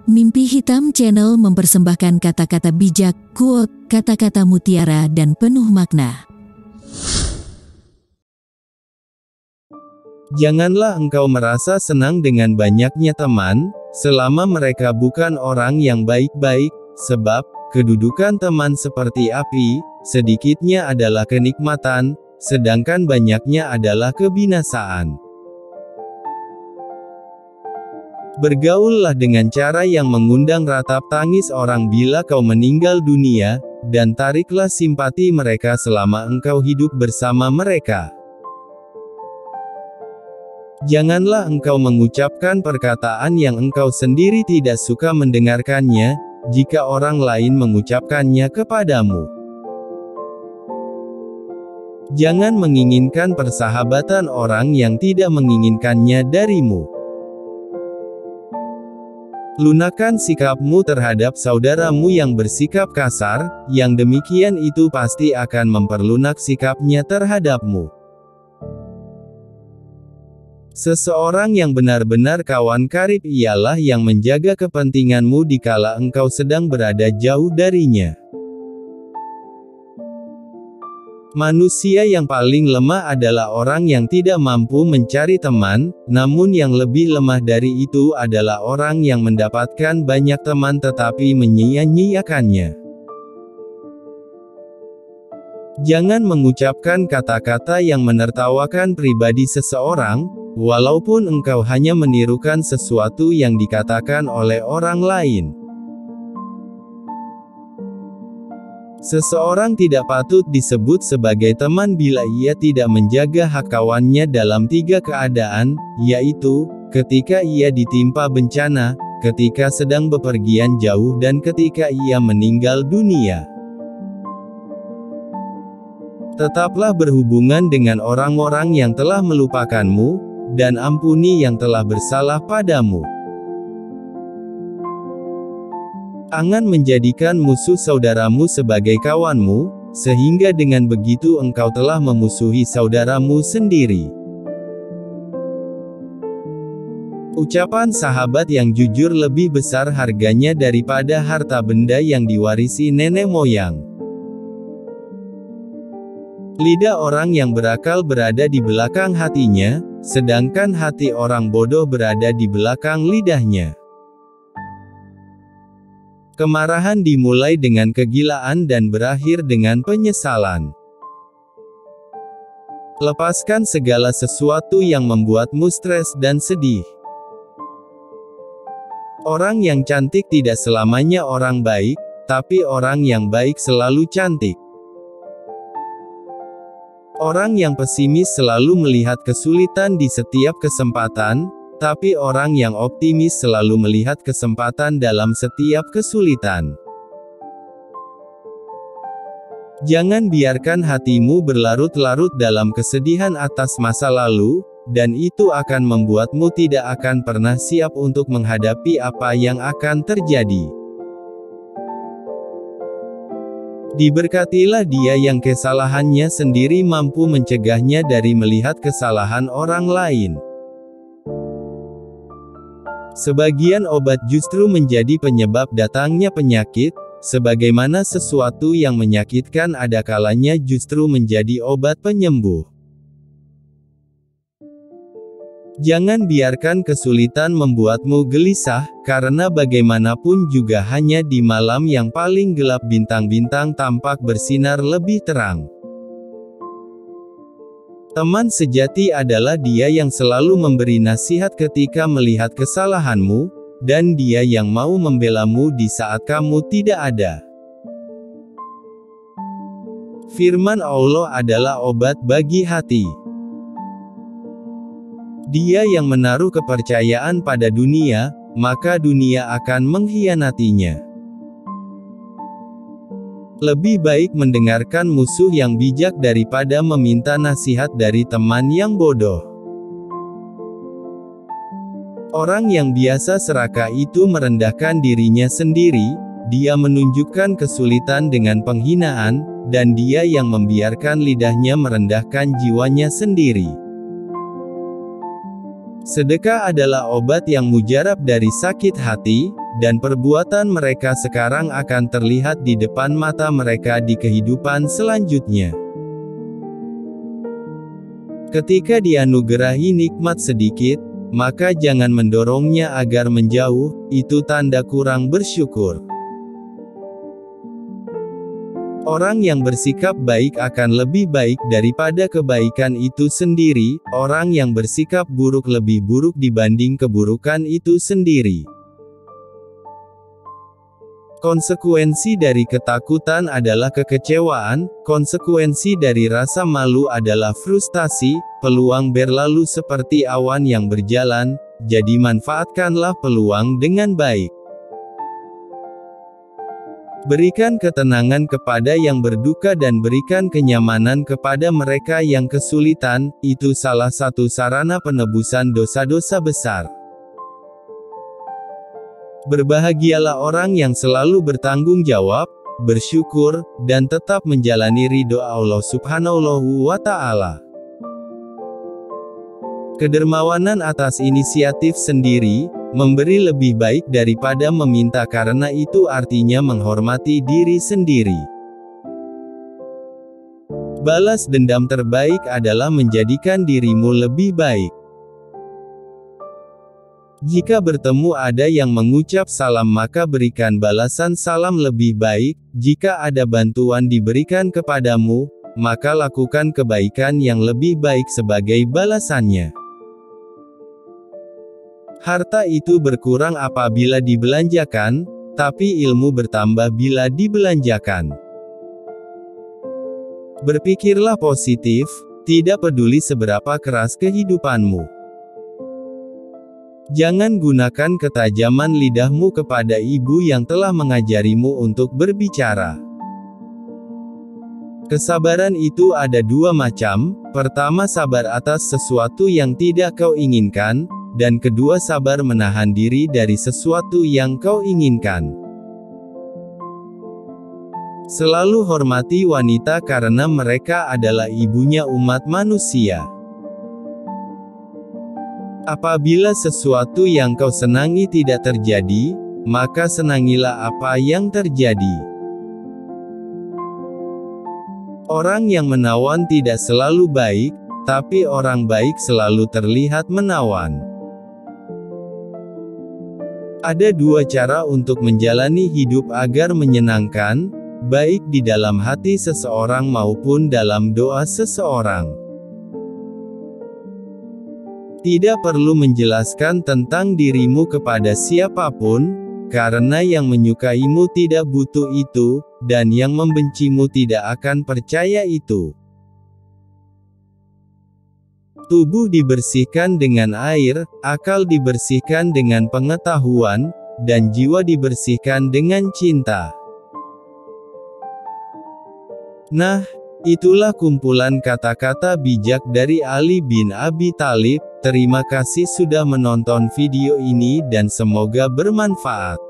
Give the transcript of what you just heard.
Mimpi Hitam Channel mempersembahkan kata-kata bijak, quote, kata-kata mutiara dan penuh makna. Janganlah engkau merasa senang dengan banyaknya teman, selama mereka bukan orang yang baik-baik, sebab kedudukan teman seperti api, sedikitnya adalah kenikmatan, sedangkan banyaknya adalah kebinasaan. Bergaullah dengan cara yang mengundang ratap tangis orang bila kau meninggal dunia, dan tariklah simpati mereka selama engkau hidup bersama mereka. Janganlah engkau mengucapkan perkataan yang engkau sendiri tidak suka mendengarkannya, jika orang lain mengucapkannya kepadamu. Jangan menginginkan persahabatan orang yang tidak menginginkannya darimu. Lunakan sikapmu terhadap saudaramu yang bersikap kasar, yang demikian itu pasti akan memperlunak sikapnya terhadapmu. Seseorang yang benar-benar kawan karib ialah yang menjaga kepentinganmu dikala engkau sedang berada jauh darinya. Manusia yang paling lemah adalah orang yang tidak mampu mencari teman, namun yang lebih lemah dari itu adalah orang yang mendapatkan banyak teman tetapi menyia-nyiakannya. Jangan mengucapkan kata-kata yang menertawakan pribadi seseorang, walaupun engkau hanya menirukan sesuatu yang dikatakan oleh orang lain. Seseorang tidak patut disebut sebagai teman bila ia tidak menjaga hak kawannya dalam 3 keadaan, yaitu, ketika ia ditimpa bencana, ketika sedang bepergian jauh dan ketika ia meninggal dunia. Tetaplah berhubungan dengan orang-orang yang telah melupakanmu, dan ampuni yang telah bersalah padamu. Jangan menjadikan musuh saudaramu sebagai kawanmu, sehingga dengan begitu engkau telah memusuhi saudaramu sendiri. Ucapan sahabat yang jujur lebih besar harganya daripada harta benda yang diwarisi nenek moyang. Lidah orang yang berakal berada di belakang hatinya, sedangkan hati orang bodoh berada di belakang lidahnya. Kemarahan dimulai dengan kegilaan dan berakhir dengan penyesalan. Lepaskan segala sesuatu yang membuatmu stres dan sedih. Orang yang cantik tidak selamanya orang baik, tapi orang yang baik selalu cantik. Orang yang pesimis selalu melihat kesulitan di setiap kesempatan, tapi orang yang optimis selalu melihat kesempatan dalam setiap kesulitan. Jangan biarkan hatimu berlarut-larut dalam kesedihan atas masa lalu, dan itu akan membuatmu tidak akan pernah siap untuk menghadapi apa yang akan terjadi. Diberkatilah dia yang kesalahannya sendiri mampu mencegahnya dari melihat kesalahan orang lain. Sebagian obat justru menjadi penyebab datangnya penyakit, sebagaimana sesuatu yang menyakitkan ada kalanya justru menjadi obat penyembuh. Jangan biarkan kesulitan membuatmu gelisah, karena bagaimanapun juga hanya di malam yang paling gelap bintang-bintang tampak bersinar lebih terang. Teman sejati adalah dia yang selalu memberi nasihat ketika melihat kesalahanmu, dan dia yang mau membelamu di saat kamu tidak ada. Firman Allah adalah obat bagi hati. Dia yang menaruh kepercayaan pada dunia, maka dunia akan mengkhianatinya. Lebih baik mendengarkan musuh yang bijak daripada meminta nasihat dari teman yang bodoh. Orang yang biasa serakah itu merendahkan dirinya sendiri, dia menunjukkan kesulitan dengan penghinaan, dan dia yang membiarkan lidahnya merendahkan jiwanya sendiri. Sedekah adalah obat yang mujarab dari sakit hati, dan perbuatan mereka sekarang akan terlihat di depan mata mereka di kehidupan selanjutnya. Ketika dianugerahi nikmat sedikit, maka jangan mendorongnya agar menjauh, itu tanda kurang bersyukur. Orang yang bersikap baik akan lebih baik daripada kebaikan itu sendiri, orang yang bersikap buruk lebih buruk dibanding keburukan itu sendiri. Konsekuensi dari ketakutan adalah kekecewaan, konsekuensi dari rasa malu adalah frustasi, peluang berlalu seperti awan yang berjalan, jadi manfaatkanlah peluang dengan baik. Berikan ketenangan kepada yang berduka dan berikan kenyamanan kepada mereka yang kesulitan, itu salah satu sarana penebusan dosa-dosa besar. Berbahagialah orang yang selalu bertanggung jawab, bersyukur, dan tetap menjalani ridho Allah Subhanahu wa Ta'ala. Kedermawanan atas inisiatif sendiri, memberi lebih baik daripada meminta karena itu artinya menghormati diri sendiri. Balas dendam terbaik adalah menjadikan dirimu lebih baik. Jika bertemu ada yang mengucap salam maka berikan balasan salam lebih baik, jika ada bantuan diberikan kepadamu, maka lakukan kebaikan yang lebih baik sebagai balasannya. Harta itu berkurang apabila dibelanjakan, tapi ilmu bertambah bila dibelanjakan. Berpikirlah positif, tidak peduli seberapa keras kehidupanmu. Jangan gunakan ketajaman lidahmu kepada ibu yang telah mengajarimu untuk berbicara. Kesabaran itu ada dua macam, pertama sabar atas sesuatu yang tidak kau inginkan, dan kedua sabar menahan diri dari sesuatu yang kau inginkan. Selalu hormati wanita karena mereka adalah ibunya umat manusia. Apabila sesuatu yang kau senangi tidak terjadi, maka senangilah apa yang terjadi. Orang yang menawan tidak selalu baik, tapi orang baik selalu terlihat menawan. Ada dua cara untuk menjalani hidup agar menyenangkan, baik di dalam hati seseorang maupun dalam doa seseorang. Tidak perlu menjelaskan tentang dirimu kepada siapapun, karena yang menyukaimu tidak butuh itu, dan yang membencimu tidak akan percaya itu. Tubuh dibersihkan dengan air, akal dibersihkan dengan pengetahuan, dan jiwa dibersihkan dengan cinta. Nah, itulah kumpulan kata-kata bijak dari Ali bin Abi Thalib. Terima kasih sudah menonton video ini dan semoga bermanfaat.